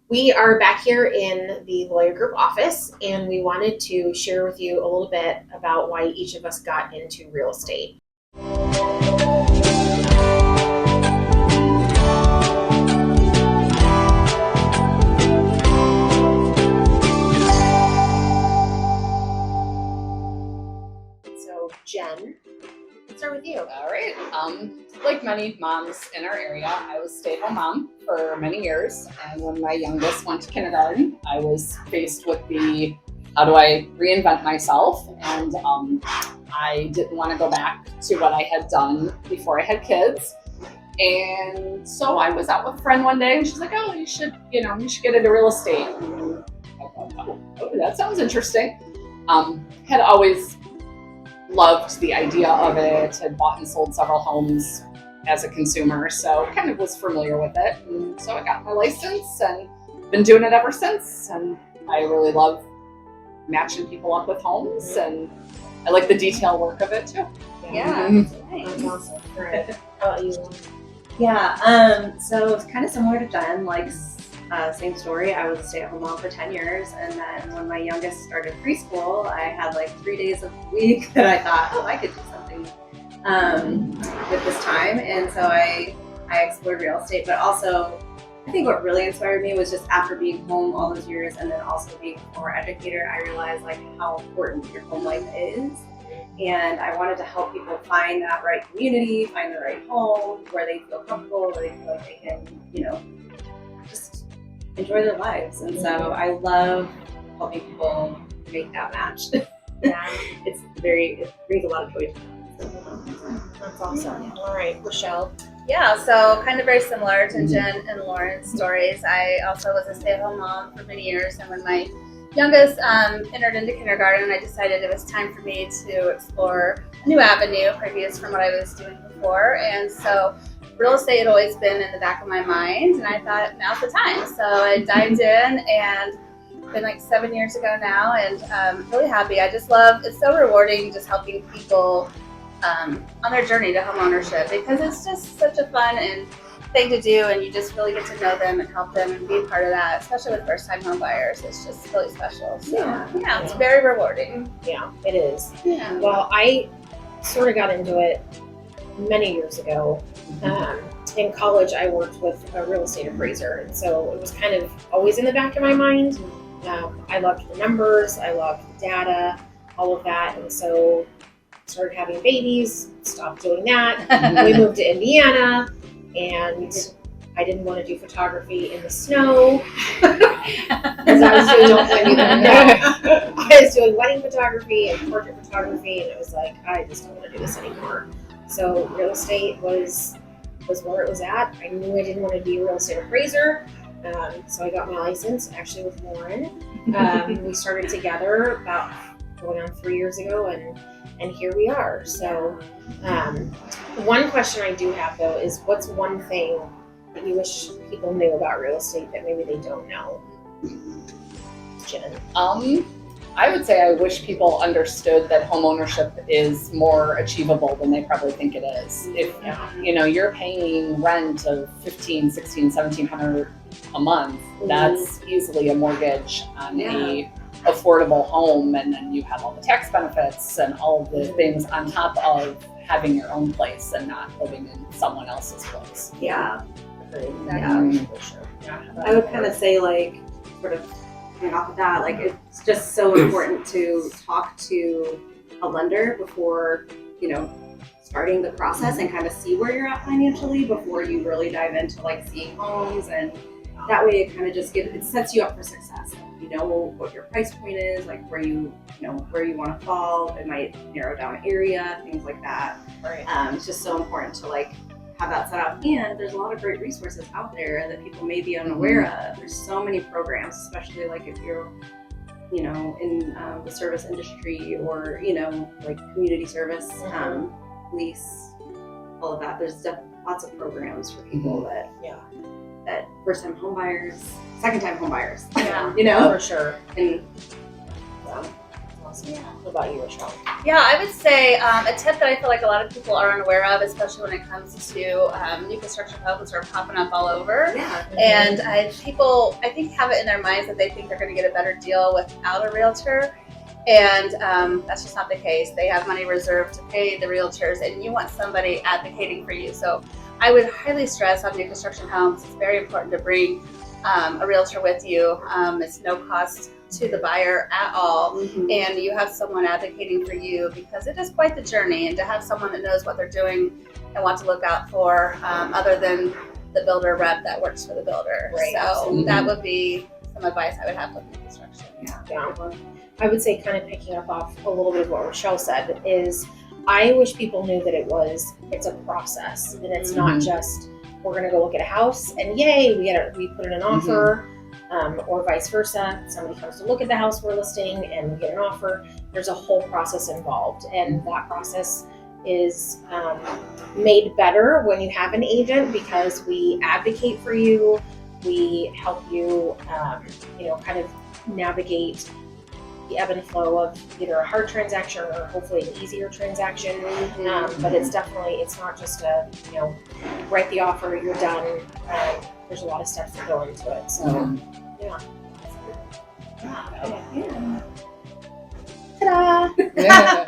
We are back here in the Lawyer Group office, and we wanted to share with you a little bit about why each of us got into real estate. So, Jen, let's start with you. All right. Like many moms in our area, I was a stay-at-home mom for many years. And when my youngest went to kindergarten, I was faced with how do I reinvent myself? And I didn't want to go back to what I had done before I had kids. And so I was out with a friend one day, and she's like, "Oh, you should get into real estate." And I thought, oh, that sounds interesting. Had always loved the idea of it, had bought and sold several homes as a consumer, so kind of was familiar with it. And so I got my license and been doing it ever since. And I really love matching people up with homes, and I like the detail work of it too. Yeah, That's awesome. Right. How about you? Yeah, so it's kind of similar to Jen, like same story. I was a stay-at-home mom for 10 years, and then when my youngest started preschool, I had like 3 days a week that I thought, oh, I could do something with this time. And so I explored real estate, but also I think what really inspired me was just after being home all those years and then also being a former educator, I realized like how important your home life is. And I wanted to help people find that right community, find the right home, where they feel comfortable, where they feel like they can, just enjoy their lives. And so I love helping people make that match. Yeah. It brings a lot of joy to them. That's awesome. All right, Michelle. Yeah, so kind of very similar to Jen and Lauren's stories. I also was a stay-at-home mom for many years, and when my youngest entered into kindergarten, I decided it was time for me to explore a new avenue previous from what I was doing before. And so real estate had always been in the back of my mind, and I thought now's the time. So I dived in, and it's been like 7 years ago now, and really happy. I just love, it's so rewarding just helping people on their journey to home ownership, because it's just such a fun and thing to do, and you just really get to know them and help them and be a part of that, especially with first-time home buyers. It's just really special. So yeah, it's very rewarding. Yeah, it is. Yeah. Well, I sort of got into it many years ago. In college, I worked with a real estate appraiser, and so it was kind of always in the back of my mind. I loved the numbers, I loved the data, all of that, and so started having babies, stopped doing that. We moved to Indiana, and I didn't want to do photography in the snow because I was doing wedding photography and portrait photography, and it was like, I just don't want to do this anymore. So real estate was where it was at. I knew I didn't want to be a real estate appraiser, so I got my license actually with Lauren. We started together about going on 3 years ago, and here we are. So one question I do have though is, what's one thing that you wish people knew about real estate that maybe they don't know? Jen. I would say I wish people understood that home ownership is more achievable than they probably think it is. If you're paying rent of $1,500, $1,600, $1,700 a month, that's easily a mortgage on a affordable home, and then you have all the tax benefits and all of the things on top of having your own place and not living in someone else's place. Yeah. Exactly. For sure. I would kind of say, like, sort of coming off of that, like, it's just so important to talk to a lender before, starting the process and kind of see where you're at financially before you really dive into like seeing homes, and that way it kind of just it sets you up for success. You know what your price point is, like where you want to fall. It might narrow down area, things like that. Right. It's just so important to like have that set up. And there's a lot of great resources out there that people may be unaware of. There's so many programs, especially like if you're, in the service industry or, like community service, police, all of that. There's lots of programs for people that first-time home buyers, second-time home buyers. Yeah, you know, for sure. And Awesome. awesome. What about you, Rochelle? Yeah, I would say a tip that I feel like a lot of people are unaware of, especially when it comes to new construction homes are popping up all over. Yeah. And people, I think, have it in their minds that they think they're going to get a better deal without a realtor. And that's just not the case. They have money reserved to pay the realtors, and you want somebody advocating for you. So I would highly stress on new construction homes, it's very important to bring a realtor with you. It's no cost to the buyer at all. And you have someone advocating for you, because it is quite the journey. And to have someone that knows what they're doing and what to look out for, other than the builder rep that works for the builder. Right, So absolutely. that would be some advice I would have with new construction. Yeah. I would say, kind of picking up off a little bit of what Rochelle said, is I wish people knew that it's a process, and it's not just, we're going to go look at a house and yay, we put in an offer, or vice versa. Somebody comes to look at the house we're listing and we get an offer. There's a whole process involved, and that process is made better when you have an agent, because we advocate for you. We help you, kind of navigate the ebb and flow of either a hard transaction or hopefully an easier transaction. But it's not just write the offer, you're done. There's a lot of steps that go into it. So, yeah. Yeah. Ta-da! Yeah.